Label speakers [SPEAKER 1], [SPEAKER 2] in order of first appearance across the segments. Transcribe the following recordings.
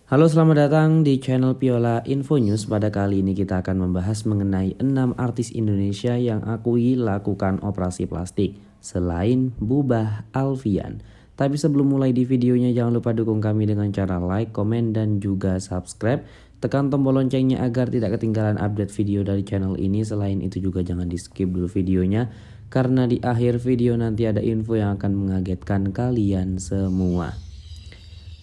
[SPEAKER 1] Halo, selamat datang di channel Piola Info News. Pada kali ini kita akan membahas mengenai 6 artis Indonesia yang akui lakukan operasi plastik selain Bubah Alfian. Tapi sebelum mulai di videonya, jangan lupa dukung kami dengan cara like, komen, dan juga subscribe. Tekan tombol loncengnya agar tidak ketinggalan update video dari channel ini. Selain itu juga jangan di skip dulu videonya, karena di akhir video nanti ada info yang akan mengagetkan kalian semua.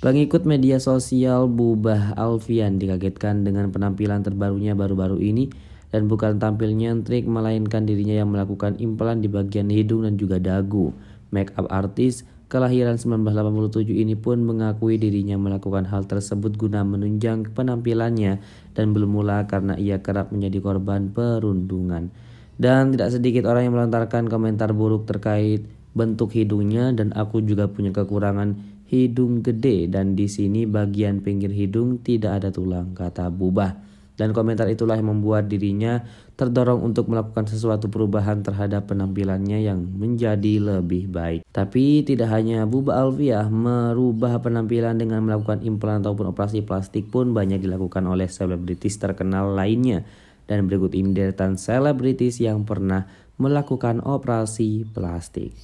[SPEAKER 1] Pengikut media sosial Bubah Alfian dikagetkan dengan penampilan terbarunya baru-baru ini, dan bukan tampil nyentrik melainkan dirinya yang melakukan implan di bagian hidung dan juga dagu. Make up artis kelahiran 1987 ini pun mengakui dirinya melakukan hal tersebut guna menunjang penampilannya, dan belum mula karena ia kerap menjadi korban perundungan. Dan tidak sedikit orang yang melontarkan komentar buruk terkait bentuk hidungnya. Dan aku juga punya kekurangan hidung gede, dan di sini bagian pinggir hidung tidak ada tulang, kata Bubah. Dan komentar itulah yang membuat dirinya terdorong untuk melakukan sesuatu perubahan terhadap penampilannya yang menjadi lebih baik. Tapi tidak hanya Bubah Alfian merubah penampilan dengan melakukan implan ataupun operasi plastik, pun banyak dilakukan oleh selebritis terkenal lainnya. Dan berikut ini deretan selebritis yang pernah melakukan operasi plastik.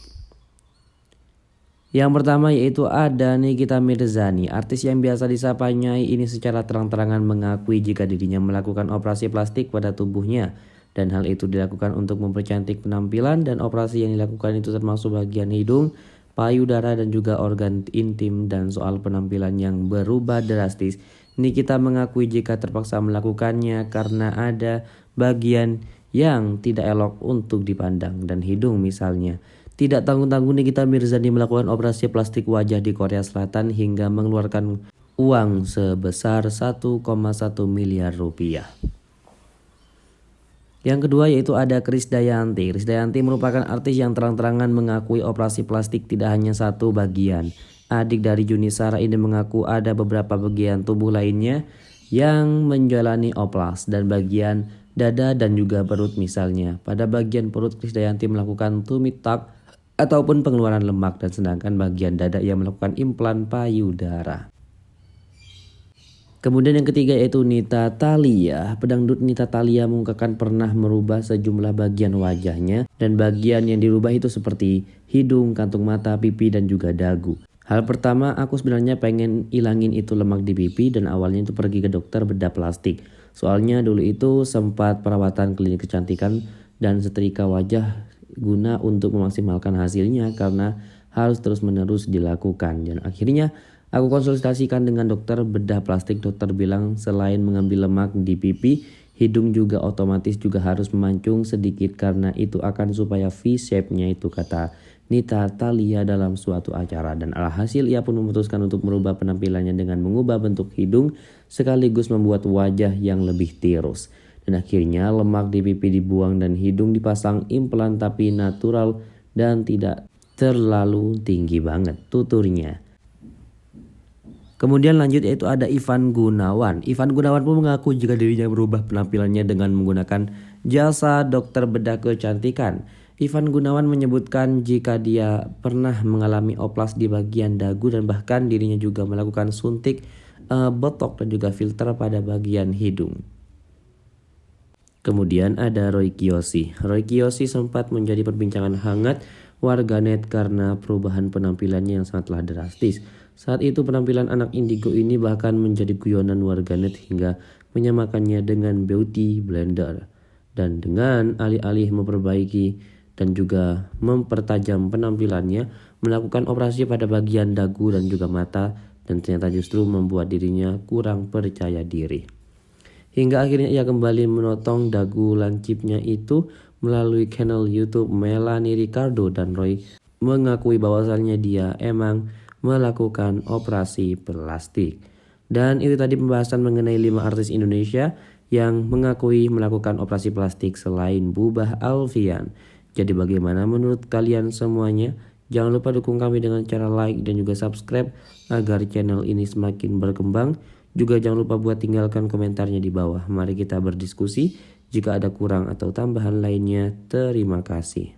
[SPEAKER 1] Yang pertama yaitu ada Nikita Mirzani. Artis yang biasa disapa Nyai ini secara terang-terangan mengakui jika dirinya melakukan operasi plastik pada tubuhnya, dan hal itu dilakukan untuk mempercantik penampilan. Dan operasi yang dilakukan itu termasuk bagian hidung, payudara, dan juga organ intim. Dan soal penampilan yang berubah drastis, Nikita mengakui jika terpaksa melakukannya karena ada bagian yang tidak elok untuk dipandang, dan hidung misalnya. Tidak tanggung-tanggung Nikita Mirzani melakukan operasi plastik wajah di Korea Selatan hingga mengeluarkan uang sebesar 1,1 miliar rupiah. Yang kedua yaitu ada Krisdayanti. Krisdayanti merupakan artis yang terang-terangan mengakui operasi plastik tidak hanya satu bagian. Adik dari Yuni Shara ini mengaku ada beberapa bagian tubuh lainnya yang menjalani oplas, dan bagian dada dan juga perut misalnya. Pada bagian perut, Krisdayanti melakukan tummy tuck ataupun pengeluaran lemak, dan sedangkan bagian dada ia melakukan implan payudara. Kemudian yang ketiga yaitu Nita Thalia. Pedangdut Nita Thalia mengungkapkan pernah merubah sejumlah bagian wajahnya, dan bagian yang dirubah itu seperti hidung, kantung mata, pipi, dan juga dagu. Hal pertama, aku sebenarnya pengen ilangin itu lemak di pipi, dan awalnya itu pergi ke dokter bedah plastik. Soalnya dulu itu sempat perawatan klinik kecantikan dan setrika wajah guna untuk memaksimalkan hasilnya, karena harus terus-menerus dilakukan. Dan akhirnya aku konsultasikan dengan dokter bedah plastik. Dokter bilang selain mengambil lemak di pipi, hidung juga otomatis juga harus memancung sedikit, karena itu akan supaya V-shape-nya itu, kata Nita Thalia dalam suatu acara. Dan alhasil ia pun memutuskan untuk merubah penampilannya dengan mengubah bentuk hidung sekaligus membuat wajah yang lebih tirus. Dan akhirnya lemak di pipi dibuang dan hidung dipasang implan tapi natural dan tidak terlalu tinggi banget, tuturnya. Kemudian lanjut yaitu ada Ivan Gunawan. Ivan Gunawan pun mengaku jika dirinya berubah penampilannya dengan menggunakan jasa dokter bedah kecantikan. Ivan Gunawan menyebutkan jika dia pernah mengalami oplas di bagian dagu, dan bahkan dirinya juga melakukan suntik botok dan juga filter pada bagian hidung. Kemudian ada Roy Kiyoshi. Roy Kiyoshi sempat menjadi perbincangan hangat warganet karena perubahan penampilannya yang sangatlah drastis. Saat itu penampilan anak indigo ini bahkan menjadi guyonan warganet hingga menyamakannya dengan beauty blender. Dan dengan alih-alih memperbaiki dan juga mempertajam penampilannya, melakukan operasi pada bagian dagu dan juga mata, dan ternyata justru membuat dirinya kurang percaya diri. Hingga akhirnya ia kembali menotong dagu lancipnya itu melalui channel YouTube Melanie Ricardo, dan Roy mengakui bahwasannya dia emang melakukan operasi plastik. Dan itu tadi pembahasan mengenai 5 artis Indonesia yang mengakui melakukan operasi plastik selain Bubah Alfian. Jadi bagaimana menurut kalian semuanya? Jangan lupa dukung kami dengan cara like dan juga subscribe agar channel ini semakin berkembang. Juga jangan lupa buat tinggalkan komentarnya di bawah. Mari kita berdiskusi. Jika ada kurang atau tambahan lainnya, terima kasih.